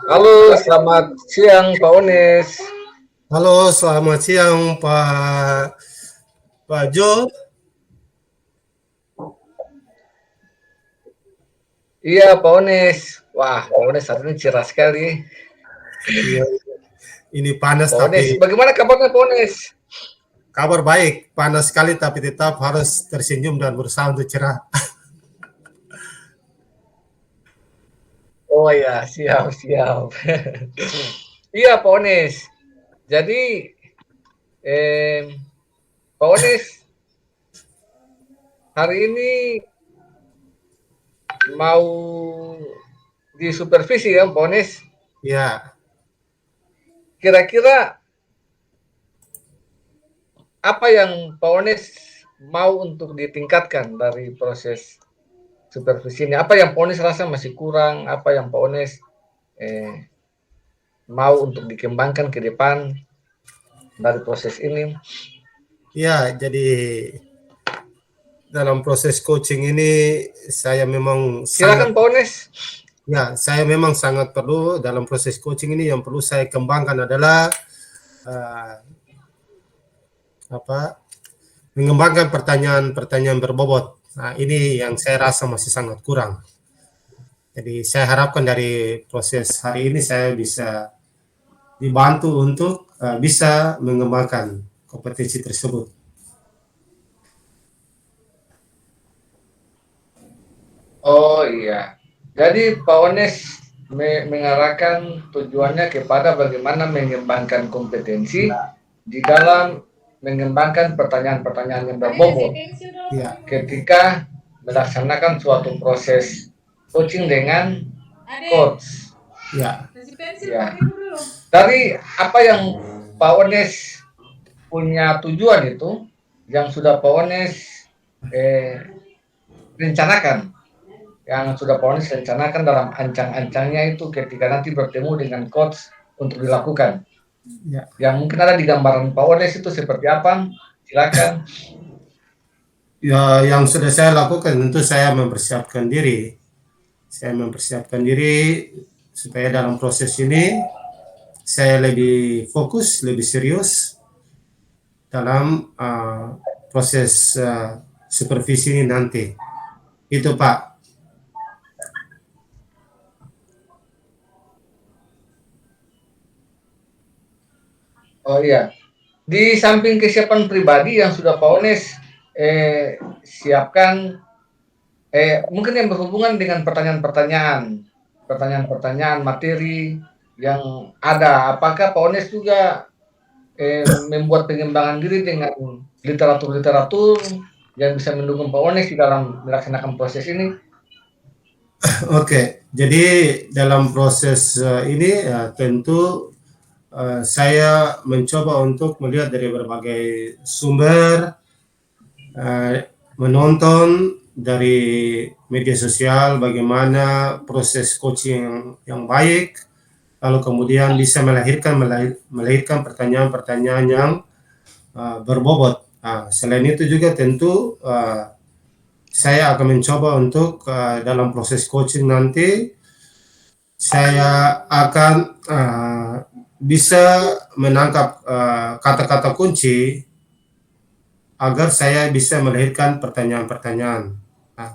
Halo, selamat siang Pak Onis. Halo, selamat siang Pak Jo. Iya Pak Onis. Wah, Pak Onis hari ini cerah sekali. Iya, ini panas Pak tapi Onis, bagaimana kabarnya Pak Onis? kabar baik. Panas sekali tapi tetap harus tersenyum dan berusaha untuk cerah. Oh ya, siap, siap. Iya Pak Onis. Jadi, eh, Pak Onis, hari ini mau disupervisi ya Pak Onis. Ya, Kira-kira apa yang Pak Onis mau untuk ditingkatkan dari proses supervisi ini? Apa yang Pak Onis rasa masih kurang? Apa yang Pak Onis eh, mau untuk dikembangkan ke depan dari proses ini? ya. Jadi dalam proses coaching ini saya memang sangat Silakan Pak Onis. saya memang sangat perlu dalam proses coaching ini yang perlu saya kembangkan adalah uh, apa? Mengembangkan pertanyaan-pertanyaan berbobot. Nah, ini yang saya rasa masih sangat kurang. Jadi saya harapkan dari proses hari ini saya bisa dibantu untuk bisa mengembangkan kompetensi tersebut. Oh iya. Jadi Pak Onis mengarahkan tujuannya kepada bagaimana mengembangkan kompetensi di dalam mengembangkan pertanyaan-pertanyaan yang berbobot Ya, ketika melaksanakan suatu proses coaching dengan coach. ya, Ya. Dari apa yang Pak Ones punya tujuan itu, yang sudah Pak Ones eh, rencanakan, yang sudah Pak Ones rencanakan dalam ancang-ancangnya itu ketika nanti bertemu dengan coach untuk dilakukan. ya. Yang mungkin ada di gambaran Pak Ones itu seperti apa? Silakan. Ya, yang sudah saya lakukan tentu saya mempersiapkan diri. Saya mempersiapkan diri supaya dalam proses ini saya lebih fokus, lebih serius dalam proses supervisi ini nanti. Itu Pak. Oh iya, di samping kesiapan pribadi yang sudah Pak Ones siapkan, mungkin yang berhubungan dengan pertanyaan-pertanyaan materi yang ada. Apakah Pak Ones juga membuat pengembangan diri dengan literatur-literatur yang bisa mendukung Pak Ones di dalam melaksanakan proses ini? Oke, jadi dalam proses ini tentu saya mencoba untuk melihat dari berbagai sumber, menonton dari media sosial bagaimana proses coaching yang baik, lalu kemudian bisa melahirkan pertanyaan-pertanyaan yang berbobot. Selain itu juga tentu saya akan mencoba untuk dalam proses coaching nanti saya akan bisa menangkap kata-kata kunci agar saya bisa melahirkan pertanyaan-pertanyaan uh,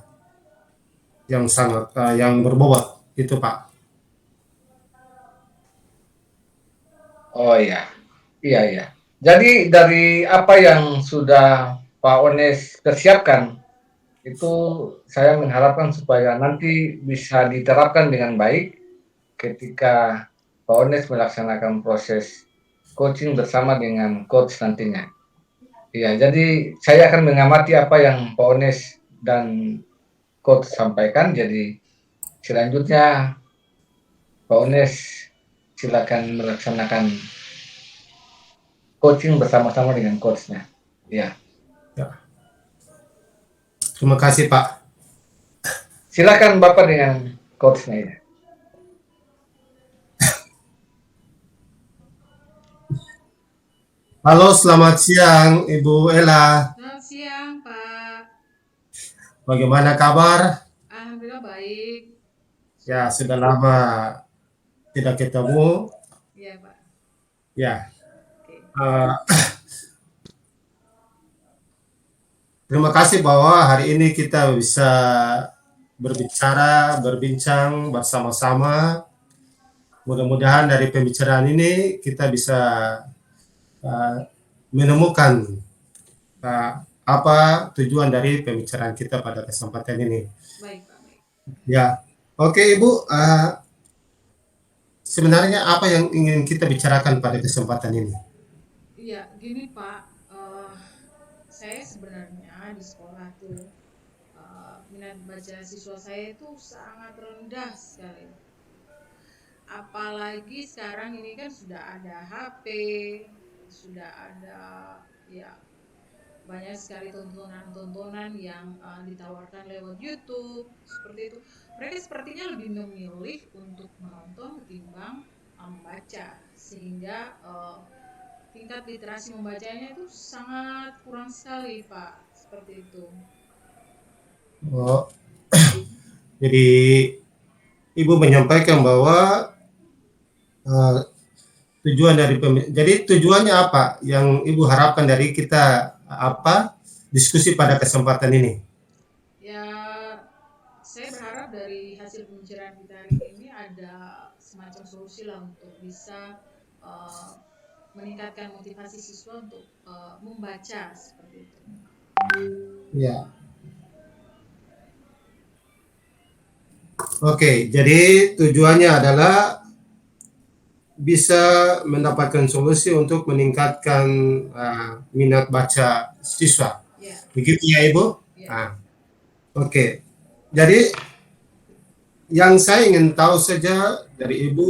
yang sangat yang berbobot itu Pak. Oh iya, iya iya. Jadi dari apa yang sudah Pak Ones persiapkan, itu saya mengharapkan supaya nanti bisa diterapkan dengan baik ketika Pak Ones melaksanakan proses coaching bersama dengan coach nantinya. Iya, jadi saya akan mengamati apa yang Pak Ones dan coach sampaikan. Jadi selanjutnya Pak Ones silakan melaksanakan coaching bersama-sama dengan coachnya. Ya, Ya. Terima kasih Pak. silakan Bapak dengan coachnya ya. Halo, selamat siang Ibu Ella. Selamat siang, Pak. Bagaimana kabar? Alhamdulillah baik. Ya, sudah lama tidak ketemu. Iya, Pak. Ya, Oke. uh, terima kasih bahwa hari ini kita bisa berbicara, berbincang bersama-sama. Mudah-mudahan dari pembicaraan ini kita bisa uh, menemukan uh, apa tujuan dari pembicaraan kita pada kesempatan ini. Baik, Pak. Baik. Ya, oke Ibu. Sebenarnya apa yang ingin kita bicarakan pada kesempatan ini? Iya, gini, Pak. Saya sebenarnya di sekolah tuh minat baca siswa saya itu sangat rendah sekali. Apalagi sekarang ini kan sudah ada HP, sudah ada ya banyak sekali tontonan-tontonan yang ditawarkan lewat YouTube seperti itu. Mereka sepertinya lebih memilih untuk menonton ketimbang membaca, sehingga tingkat literasi membacanya itu sangat kurang sekali, Pak, seperti itu. Oh, jadi Ibu menyampaikan bahwa uh, jadi tujuannya apa yang Ibu harapkan dari kita apa diskusi pada kesempatan ini? Ya, saya berharap dari hasil pembicaraan kita hari ini ada semacam solusi lah untuk bisa uh, meningkatkan motivasi siswa untuk membaca seperti itu. Ya, oke. Jadi tujuannya adalah bisa mendapatkan solusi untuk meningkatkan minat baca siswa. Ya, Begitu ya, Ibu? ya. Ah, oke. Jadi yang saya ingin tahu saja dari Ibu,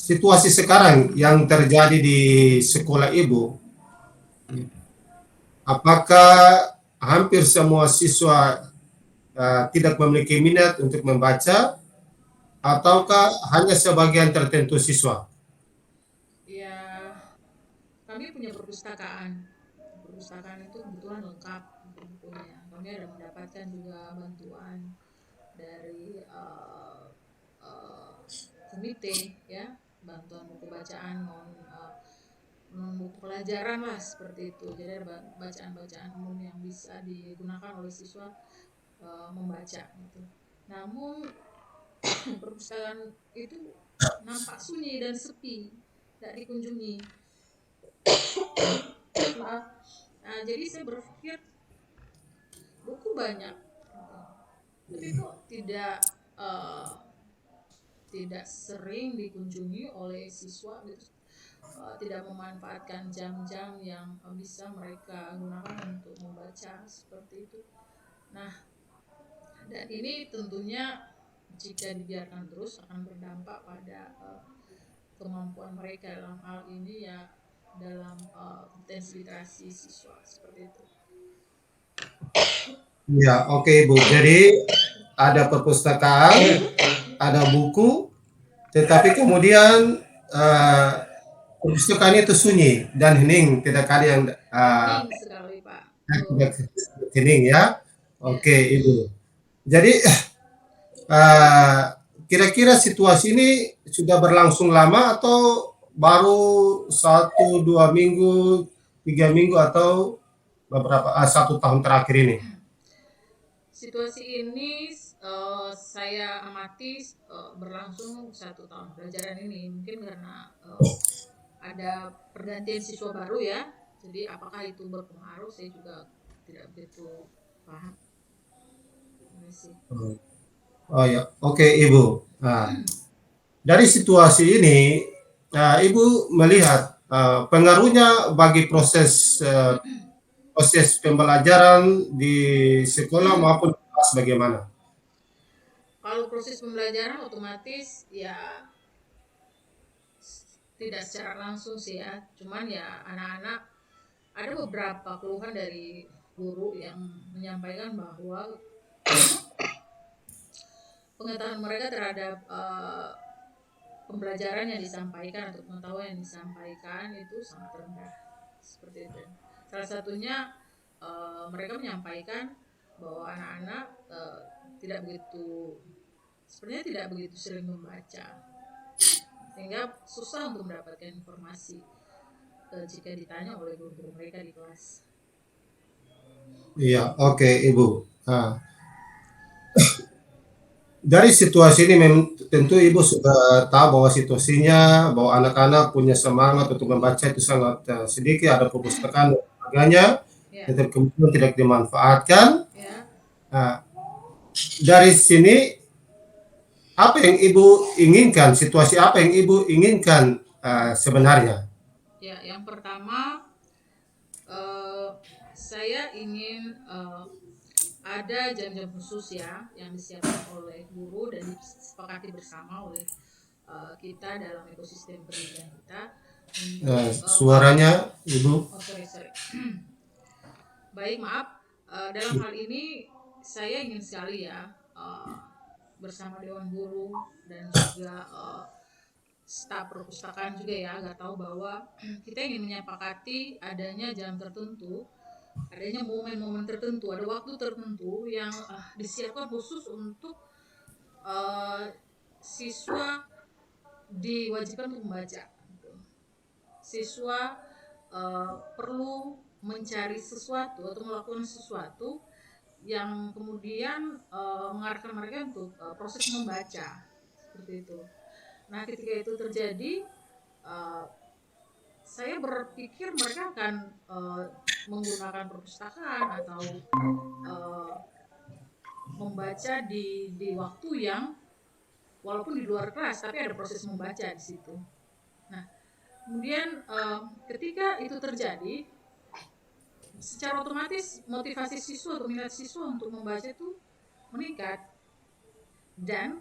situasi sekarang yang terjadi di sekolah Ibu, apakah hampir semua siswa tidak memiliki minat untuk membaca, ataukah hanya sebagian tertentu siswa? Ya, kami punya perpustakaan. Perpustakaan itu kebetulan lengkap bukunya. Kami ada mendapatkan juga bantuan dari komite, ya, bantuan buku bacaan non buku pelajaran lah seperti itu. Jadi ada bacaan-bacaan umum yang bisa digunakan oleh siswa membaca gitu. Namun perpustakaan itu nampak sunyi dan sepi, tidak dikunjungi. Maaf. Nah, jadi saya berpikir buku banyak, tapi kok tidak sering dikunjungi oleh siswa gitu. Tidak memanfaatkan jam-jam yang bisa mereka gunakan untuk membaca seperti itu. Nah, dan ini tentunya jika dibiarkan terus akan berdampak pada kemampuan mereka dalam hal ini, ya, dalam potensi literasi siswa seperti itu. Ya, oke Bu. Jadi ada perpustakaan, ada buku, tetapi kemudian perpustakaan itu sunyi dan hening, tidak ada yang Hening sekali, Pak. Betul. tidak hening ya. Ya. Oke, Ibu. Jadi eh, kira-kira situasi ini sudah berlangsung lama atau baru 1, 2 minggu, 3 minggu atau beberapa 1 tahun terakhir ini? Situasi ini saya amati berlangsung 1 tahun pelajaran ini, mungkin karena ada pergantian siswa baru, ya. Jadi apakah itu berpengaruh, saya juga tidak begitu paham. Ini sih. Oh ya, oke Ibu. Nah, dari situasi ini, Ibu melihat pengaruhnya bagi proses pembelajaran di sekolah maupun di kelas bagaimana? Kalau proses pembelajaran otomatis ya tidak secara langsung sih, ya. Cuman ya anak-anak ada beberapa keluhan dari guru yang menyampaikan bahwa pengetahuan mereka terhadap pembelajaran yang disampaikan atau pengetahuan yang disampaikan itu sangat rendah seperti itu. Salah satunya mereka menyampaikan bahwa anak-anak sebenarnya tidak begitu sering membaca, sehingga susah untuk mendapatkan informasi jika ditanya oleh guru-guru mereka di kelas. Iya, oke Ibu. Nah, dari situasi ini tentu Ibu sudah tahu bahwa situasinya, bahwa anak-anak punya semangat untuk membaca itu sangat sedikit, ada perpustakaan dan sebagainya, Ya, tetapi kemudian tidak dimanfaatkan. ya, Nah, dari sini apa yang Ibu inginkan, situasi apa yang Ibu inginkan sebenarnya? ya. Yang pertama, saya ingin ada jam-jam khusus ya yang disiapkan oleh guru dan disepakati bersama oleh kita dalam ekosistem pendidikan kita untuk Suaranya Ibu. sorry. Baik, maaf. Dalam hal ini saya ingin sekali ya bersama Dewan Guru dan juga staf perpustakaan juga ya agar tahu bahwa kita ingin menyepakati adanya jam tertentu, adanya momen-momen tertentu, ada waktu tertentu yang disiapkan khusus untuk siswa diwajibkan untuk membaca. Siswa perlu mencari sesuatu atau melakukan sesuatu yang kemudian mengarahkan mereka untuk proses membaca seperti itu. Nah, ketika itu terjadi, saya berpikir mereka akan menggunakan perpustakaan atau membaca di waktu yang walaupun di luar kelas tapi ada proses membaca di situ. Nah, kemudian ketika itu terjadi, secara otomatis motivasi siswa atau minat siswa untuk membaca itu meningkat. Dan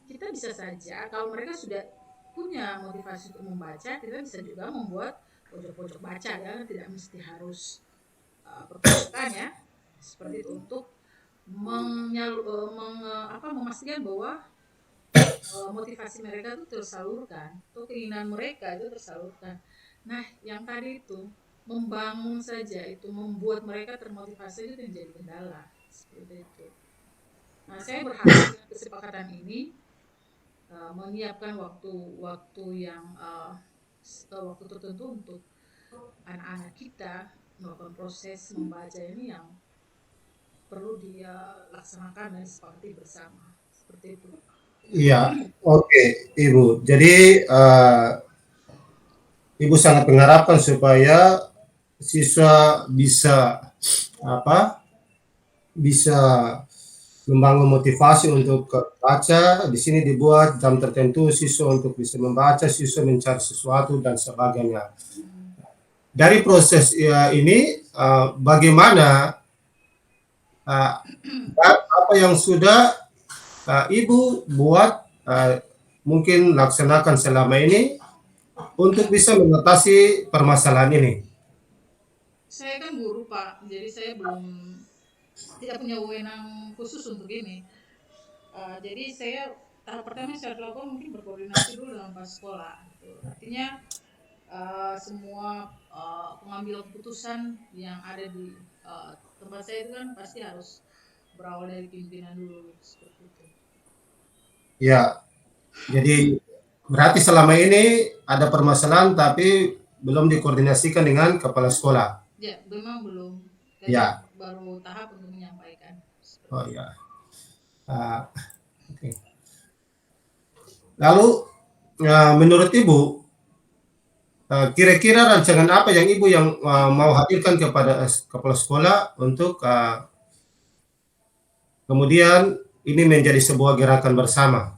kita bisa saja kalau mereka sudah punya motivasi untuk membaca, kita bisa juga membuat pojok-pojok baca ya, tidak mesti harus perpustakaan ya, seperti itu untuk memastikan bahwa motivasi mereka itu tersalurkan, atau keinginan mereka itu tersalurkan. Nah, yang tadi itu membangun saja itu membuat mereka termotivasi itu menjadi kendala seperti itu. Nah, saya berharap dengan kesepakatan ini menyiapkan waktu yang waktu tertentu untuk anak-anak kita melakukan proses membaca ini yang perlu dia laksanakan dan disepakati bersama seperti itu. Iya, oke Ibu. Jadi Ibu sangat mengharapkan supaya siswa bisa apa? Bisa membangun motivasi untuk baca. Di sini dibuat jam tertentu siswa untuk bisa membaca, siswa mencari sesuatu dan sebagainya. Dari proses ini, bagaimana apa yang sudah Ibu buat, mungkin laksanakan selama ini untuk bisa mengatasi permasalahan ini? Saya kan guru Pak, jadi saya tidak punya wewenang khusus untuk ini. Jadi saya tahap pertama yang saya lakukan mungkin berkoordinasi dulu dengan kepala sekolah. Gitu. Artinya semua pengambil keputusan yang ada di tempat saya itu kan pasti harus berawal dari pimpinan dulu seperti itu. Ya, jadi berarti selama ini ada permasalahan tapi belum dikoordinasikan dengan kepala sekolah. Ya, memang belum. Ya. Baru tahap untuk menyampaikan. Oh ya. Okay. Lalu menurut Ibu, kira-kira rancangan apa yang Ibu mau hadirkan kepada kepala sekolah untuk kemudian ini menjadi sebuah gerakan bersama?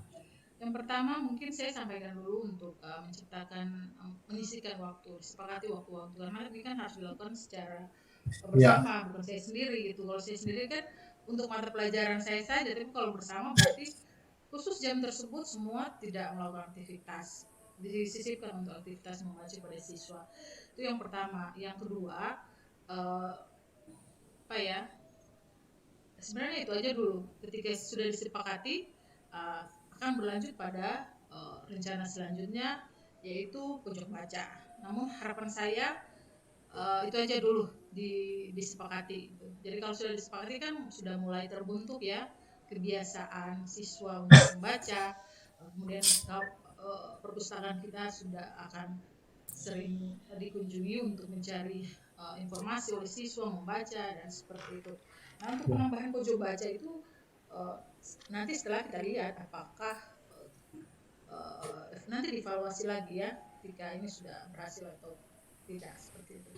Yang pertama mungkin saya sampaikan dulu untuk menciptakan, menyisihkan waktu, sepakati waktu-waktu karena ini kan harus dilakukan secara bersama, bukan saya sendiri gitu. Kalau saya sendiri kan untuk mata pelajaran saya saja, tapi kalau bersama berarti khusus jam tersebut semua tidak melakukan aktivitas, disisipkan untuk aktivitas membaca pada siswa. Itu yang pertama. Yang kedua, apa ya? Sebenarnya itu aja dulu. Ketika sudah disepakati, akan berlanjut pada rencana selanjutnya yaitu pojok baca. Namun harapan saya itu aja dulu disepakati gitu. Jadi kalau sudah disepakati kan sudah mulai terbentuk ya kebiasaan siswa untuk membaca. Kemudian perpustakaan kita sudah akan sering dikunjungi untuk mencari informasi oleh siswa membaca dan seperti itu. Nah, untuk penambahan pojok baca itu nanti setelah kita lihat apakah nanti dievaluasi lagi ya ketika ini sudah berhasil atau tidak, seperti itu.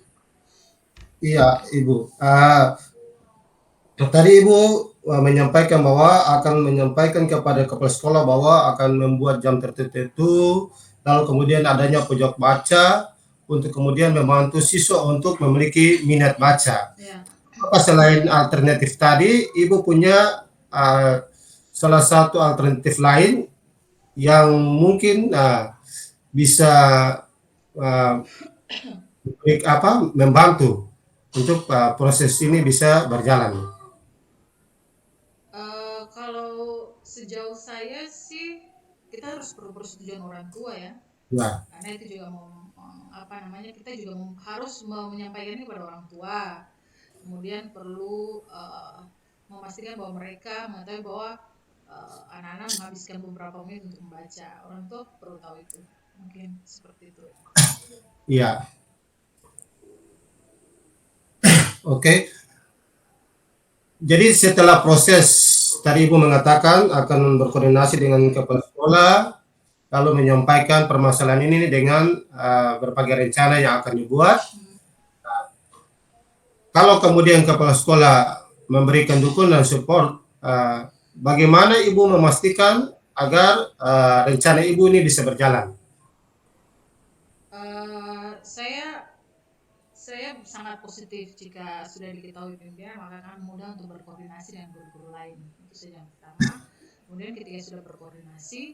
Iya, Ibu. Tadi Ibu menyampaikan bahwa akan menyampaikan kepada kepala sekolah bahwa akan membuat jam tertentu, lalu kemudian adanya pojok baca untuk kemudian membantu siswa untuk memiliki minat baca. Ya. Apa selain alternatif tadi, Ibu punya salah satu alternatif lain yang mungkin bisa membantu untuk proses ini bisa berjalan? Kalau sejauh saya sih kita harus perlu persetujuan orang tua ya. Ya. Karena itu juga kita juga harus menyampaikan ini kepada orang tua. Kemudian perlu memastikan bahwa mereka mengetahui bahwa anak-anak menghabiskan beberapa menit untuk membaca. Orang tua perlu tahu itu. Mungkin seperti itu. Iya. Oke. Jadi setelah proses tadi Ibu mengatakan akan berkoordinasi dengan kepala sekolah, lalu menyampaikan permasalahan ini dengan berbagai rencana yang akan dibuat. Kalau kemudian kepala sekolah memberikan dukungan dan support, bagaimana Ibu memastikan agar rencana Ibu ini bisa berjalan? Saya sangat positif jika sudah diketahui pimpinan, maka akan mudah untuk berkoordinasi dengan guru-guru lain. Itu saja yang pertama. Kemudian ketika sudah berkoordinasi,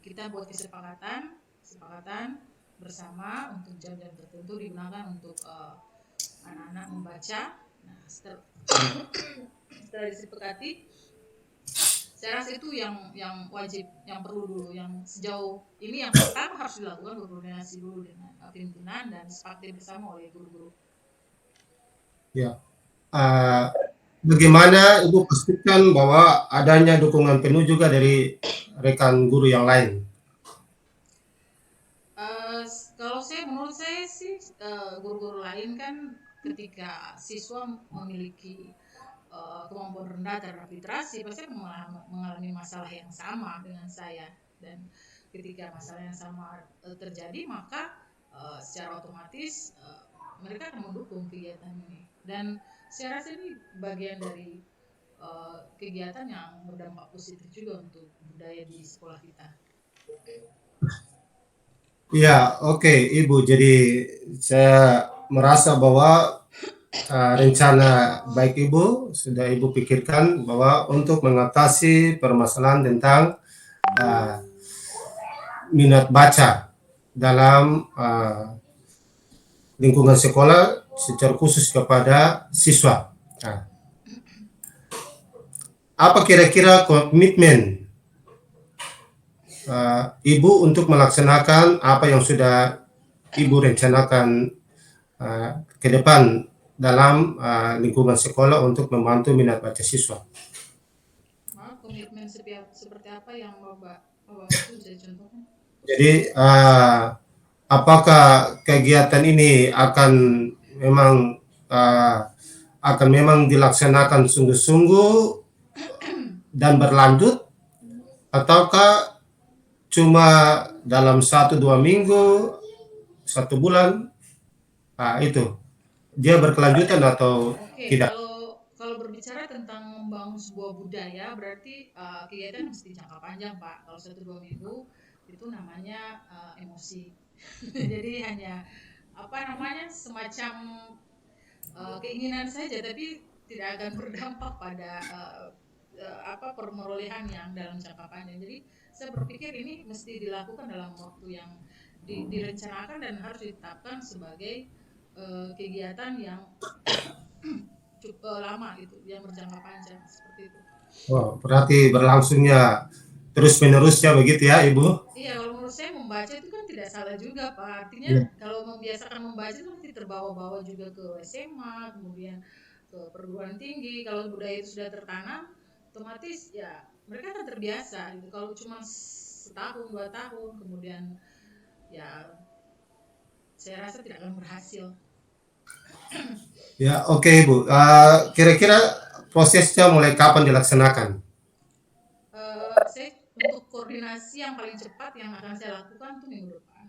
kita buat kesepakatan bersama untuk jam-jam tertentu digunakan untuk anak-anak membaca. Nah, setelah disepakati, saya rasa itu yang wajib, yang perlu dulu, yang sejauh ini yang pertama harus dilakukan, berkoordinasi dulu dengan pimpinan dan disepakati bersama oleh guru-guru. Ya, bagaimana Ibu pastikan bahwa adanya dukungan penuh juga dari rekan guru yang lain? Kalau menurut saya sih guru-guru lain kan ketika siswa memiliki kemampuan rendah terhadap literasi pasti mengalami masalah yang sama dengan saya, dan ketika masalah yang sama terjadi maka secara otomatis mereka akan mendukung kegiatan ini, dan saya rasa ini bagian dari kegiatan yang berdampak positif juga untuk budaya di sekolah kita. Ya, oke, Ibu. Jadi saya merasa bahwa rencana baik Ibu sudah Ibu pikirkan bahwa untuk mengatasi permasalahan tentang minat baca dalam lingkungan sekolah secara khusus kepada siswa. Apa kira-kira komitmen Ibu untuk melaksanakan apa yang sudah Ibu rencanakan ke depan dalam lingkungan sekolah untuk membantu minat baca siswa? Komitmen seperti apa yang Bapak bisa contohkan? Jadi apakah kegiatan ini akan memang dilaksanakan sungguh-sungguh dan berlanjut, ataukah cuma dalam 1-2 minggu, 1 bulan, itu dia berkelanjutan atau tidak? Kalau berbicara tentang membangun sebuah budaya, berarti kegiatan mesti jangka panjang, Pak. Kalau 1-2 minggu itu namanya emosi. Jadi hanya semacam keinginan saja, tapi tidak akan berdampak pada perolehan yang dalam jangka panjang. Jadi saya berpikir ini mesti dilakukan dalam waktu yang direncanakan dan harus ditetapkan sebagai kegiatan yang cukup lama gitu, yang berjangka panjang, seperti itu. Berarti berlangsungnya terus menerus ya begitu ya, Ibu? Iya, kalau menurut menurut saya membaca itu kan tidak salah juga Pak. Artinya Ya. kalau membiasakan membaca itu nanti terbawa-bawa juga ke SMA, kemudian ke perguruan tinggi. Kalau budaya itu sudah tertanam, otomatis ya mereka akan terbiasa gitu. Kalau cuma setahun 2 tahun, kemudian ya saya rasa tidak akan berhasil. Ya, oke Ibu. Kira-kira prosesnya mulai kapan dilaksanakan? Saya untuk koordinasi yang paling cepat yang akan saya lakukan itu minggu depan.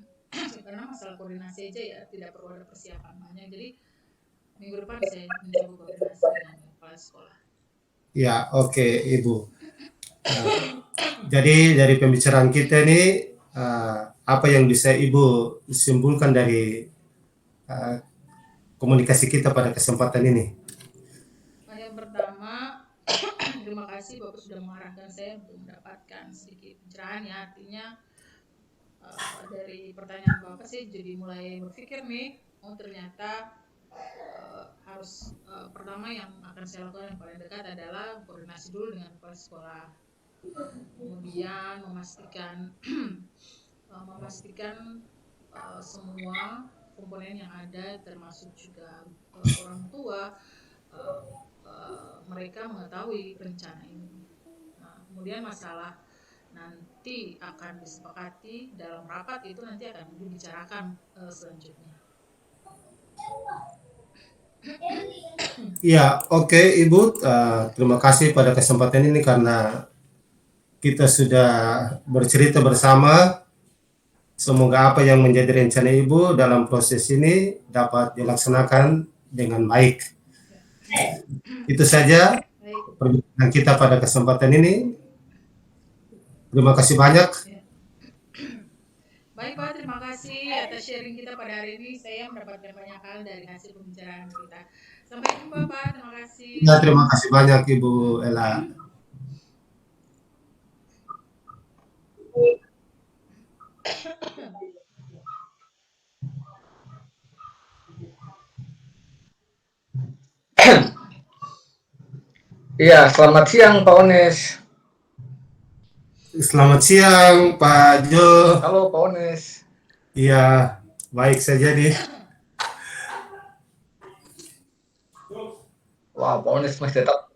Karena masalah koordinasi aja ya tidak perlu ada persiapan banyak. Jadi minggu depan saya mencoba koordinasi dengan kepala sekolah. Ya, oke Ibu. Jadi dari pembicaraan kita ini, apa yang bisa Ibu simpulkan dari uh, komunikasi kita pada kesempatan ini? Yang pertama, terima kasih Bapak sudah mengarahkan saya untuk mendapatkan sedikit pencerahan ya. Artinya dari pertanyaan Bapak sih jadi mulai berpikir nih, oh ternyata harus pertama yang akan saya lakukan yang paling dekat adalah koordinasi dulu dengan kepala sekolah. Kemudian memastikan semua komponen yang ada termasuk juga orang tua mereka mengetahui rencana ini. Nah, kemudian masalah nanti akan disepakati dalam rapat itu nanti akan dibicarakan selanjutnya. Ya, oke Ibu. Terima kasih pada kesempatan ini karena kita sudah bercerita bersama. Semoga apa yang menjadi rencana Ibu dalam proses ini dapat dilaksanakan dengan baik. Itu saja Baik. perbincangan kita pada kesempatan ini. Terima kasih banyak. Baik Pak, terima kasih atas sharing kita pada hari ini. Saya mendapatkan banyak hal dari hasil pembicaraan kita. Sampai jumpa Pak, terima kasih. Ya, terima kasih banyak Ibu Ella. Iya, selamat siang Pak Ones. Selamat siang Pak Jo. Halo Pak Ones. Iya, baik saja nih. Wah, Pak Ones masih tetap.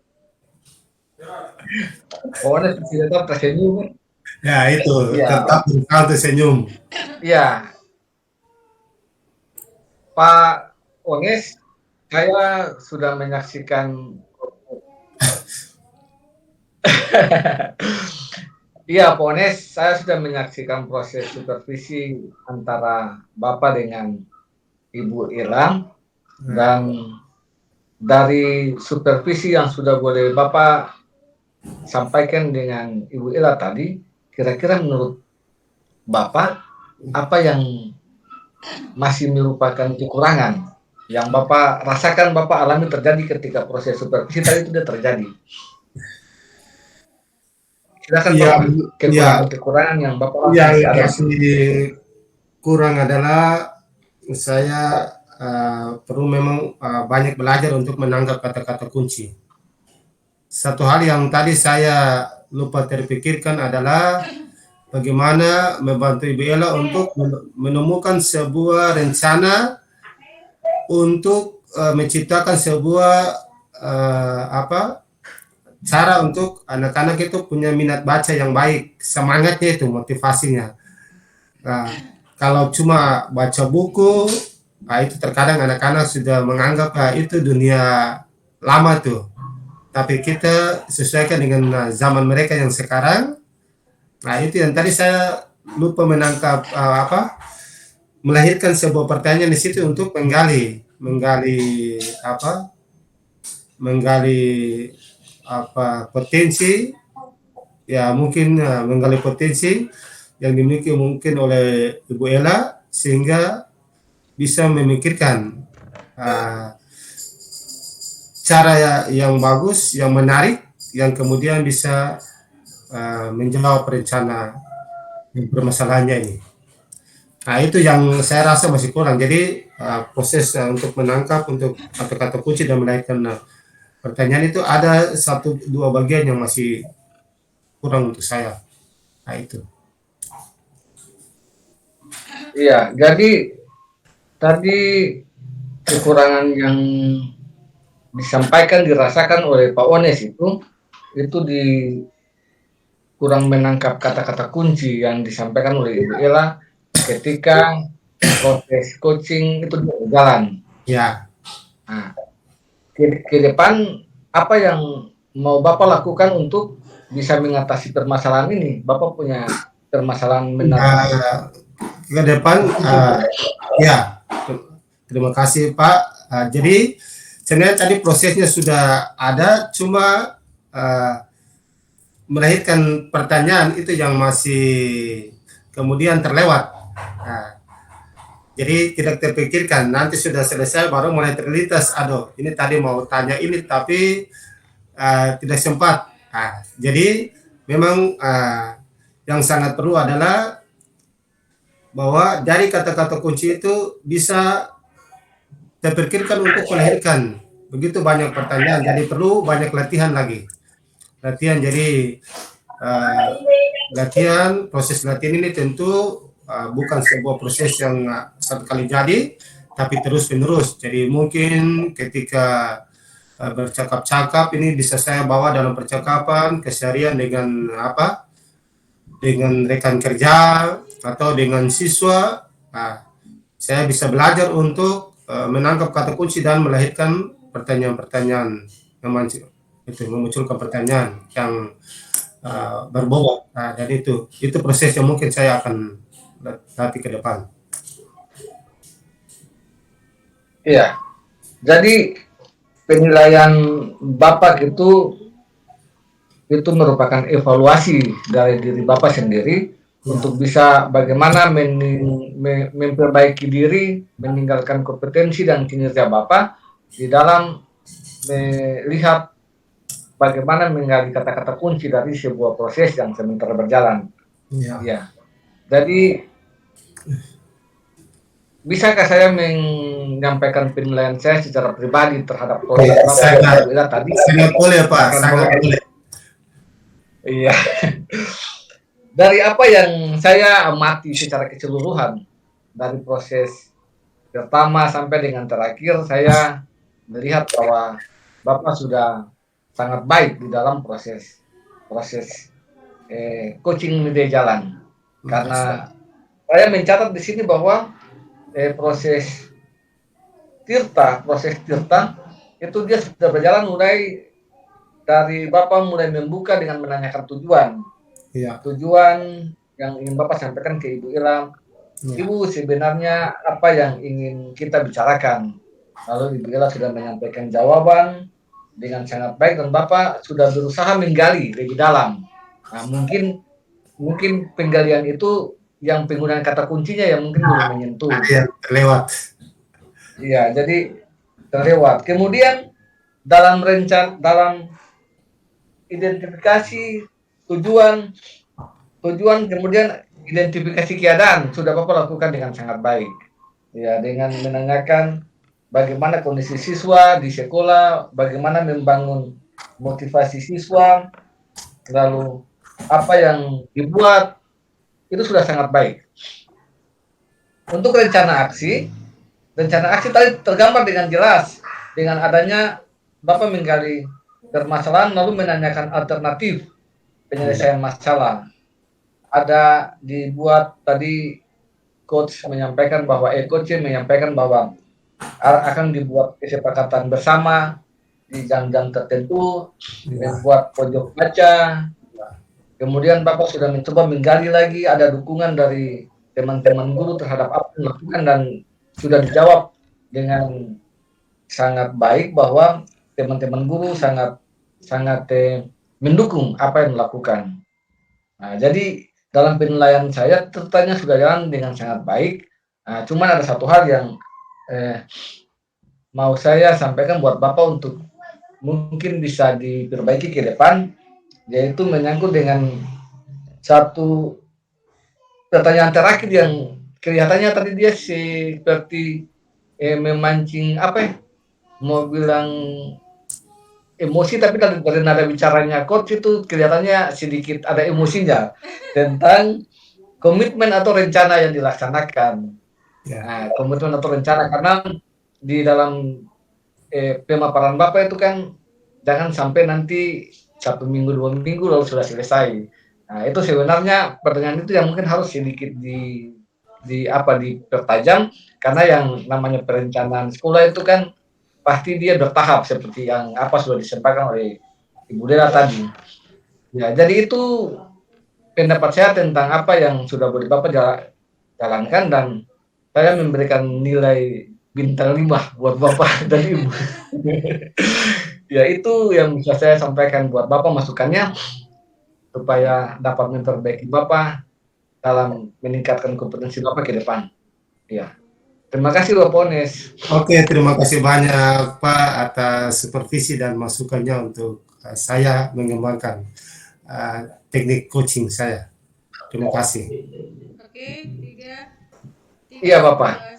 Pak Ones masih tetap tersenyum. Ya itu, Iya. tetap berusaha untuk senyum. Iya. Pak Ones, saya sudah menyaksikan. Iya, Pak Ones, saya sudah menyaksikan proses supervisi antara Bapak dengan Ibu Ilham, dan dari supervisi yang sudah boleh Bapak sampaikan dengan Ibu Ella tadi, kira-kira menurut Bapak apa yang masih merupakan kekurangan yang Bapak rasakan, Bapak alami terjadi ketika proses supervisi tadi itu sudah terjadi? Silakan Ya, Pak, kekurangan yang Bapak yang masih ada. masih kurang adalah saya perlu memang banyak belajar untuk menangkap kata-kata kunci. Satu hal yang tadi saya lupa terpikirkan adalah bagaimana membantu Ibu Ella untuk menemukan sebuah rencana untuk menciptakan sebuah cara untuk anak-anak itu punya minat baca yang baik, semangatnya itu, motivasinya. Nah, kalau cuma baca buku, itu terkadang anak-anak sudah menganggap itu dunia lama tuh. Tapi kita sesuaikan dengan zaman mereka yang sekarang. Nah, itu yang tadi saya lupa menangkap melahirkan sebuah pertanyaan di situ untuk menggali potensi, ya mungkin menggali potensi yang dimiliki mungkin oleh Ibu Ella sehingga bisa memikirkan cara yang bagus, yang menarik, yang kemudian bisa menjawab rencana permasalahannya ini. Nah, itu yang saya rasa masih kurang. Jadi proses untuk menangkap untuk kata-kata kunci dan melahirkan pertanyaan itu ada 1-2 bagian yang masih kurang untuk saya. Nah, itu. Iya, jadi tadi kekurangan yang disampaikan dirasakan oleh Pak Ones itu di kurang menangkap kata-kata kunci yang disampaikan oleh Ibu Ella ketika proses coaching itu berjalan. Ya, Nah, ke depan apa yang mau Bapak lakukan untuk bisa mengatasi permasalahan ini? Bapak punya permasalahan menatasi ke depan, ya, terima kasih Pak. Jadi sebenarnya tadi prosesnya sudah ada, cuma melahirkan pertanyaan itu yang masih kemudian terlewat. Nah, jadi tidak terpikirkan, nanti sudah selesai baru mulai terlintas, aduh ini tadi mau tanya ini tapi tidak sempat. Jadi memang yang sangat perlu adalah bahwa dari kata-kata kunci itu bisa terpikirkan untuk melahirkan begitu banyak pertanyaan, jadi perlu banyak latihan lagi. Latihan, jadi proses latihan ini tentu bukan sebuah proses yang satu kali jadi, tapi terus menerus. Jadi mungkin ketika bercakap-cakap ini bisa saya bawa dalam percakapan keseharian dengan dengan rekan kerja atau dengan siswa. Saya bisa belajar untuk menangkap kata kunci dan melahirkan pertanyaan-pertanyaan yang memunculkan pertanyaan yang berbobot. Dan itu proses yang mungkin saya akan latih ke depan. Iya. Jadi penilaian Bapak itu merupakan evaluasi dari diri Bapak sendiri untuk bisa bagaimana memperbaiki diri, meninggalkan kompetensi dan kinerja Bapak di dalam melihat bagaimana menggali kata-kata kunci dari sebuah proses yang sementara berjalan. Ya. Jadi bisakah saya menyampaikan penilaian saya secara pribadi terhadap proses Bapak tadi? Sangat boleh Pak, sangat boleh. Iya. Dari apa yang saya amati secara keseluruhan dari proses pertama sampai dengan terakhir, saya melihat bahwa Bapak sudah sangat baik di dalam proses coaching media jalan. Karena saya mencatat di sini bahwa proses Tirta itu dia sudah berjalan mulai dari Bapak mulai membuka dengan menanyakan tujuan. Ya. Tujuan yang ingin Bapak sampaikan ke Ibu Ira. Ya. Ibu, sebenarnya apa yang ingin kita bicarakan? Lalu Ibu Ira sudah menyampaikan jawaban dengan sangat baik dan Bapak sudah berusaha menggali lebih dalam. Nah, mungkin penggalian itu yang penggunaan kata kuncinya yang mungkin belum menyentuh. Iya, terlewat. Iya, jadi terlewat. Kemudian dalam identifikasi tujuan kemudian identifikasi keadaan sudah Bapak lakukan dengan sangat baik. Ya, dengan menanyakan bagaimana kondisi siswa di sekolah, bagaimana membangun motivasi siswa, lalu apa yang dibuat, itu sudah sangat baik. Untuk rencana aksi tadi tergambar dengan jelas dengan adanya Bapak menggali permasalahan lalu menanyakan alternatif penyelesaian masalah. Ada dibuat tadi coach menyampaikan bahwa akan dibuat kesepakatan bersama di jam-jam tertentu, membuat pojok baca. Kemudian Bapak sudah mencoba menggali lagi, ada dukungan dari teman-teman guru terhadap apa yang dilakukan dan sudah dijawab dengan sangat baik bahwa teman-teman guru sangat mendukung apa yang dilakukan. Nah, jadi dalam penilaian saya tertanya sudah jalan dengan sangat baik. Nah, cuman ada satu hal yang mau saya sampaikan buat Bapak untuk mungkin bisa diperbaiki ke depan, yaitu menyangkut dengan satu pertanyaan terakhir yang kelihatannya tadi dia seperti memancing mau bilang emosi, tapi dari nada bicaranya coach itu kelihatannya sedikit ada emosinya tentang komitmen atau rencana yang dilaksanakan. Ya. Nah, komitmen atau rencana karena di dalam pemaparan Bapak itu kan jangan sampai nanti 1 minggu 2 minggu lalu sudah selesai. Nah, itu sebenarnya pertanyaan itu yang mungkin harus sedikit dipertajam karena yang namanya perencanaan sekolah itu kan pasti dia bertahap seperti yang apa sudah disampaikan oleh Ibu Dela tadi. Ya, jadi itu pendapat saya tentang apa yang sudah boleh Bapak jalankan dan saya memberikan nilai bintang 5 buat Bapak dan Ibu. Ya, itu yang bisa saya sampaikan buat Bapak masukannya supaya dapat memperbaiki Bapak dalam meningkatkan kompetensi Bapak ke depan. Ya. Terima kasih Bapak Ones. Oke, terima kasih banyak Pak atas supervisi dan masukannya untuk saya mengembangkan teknik coaching saya. Terima kasih. Oke, tiga, Iya Bapak.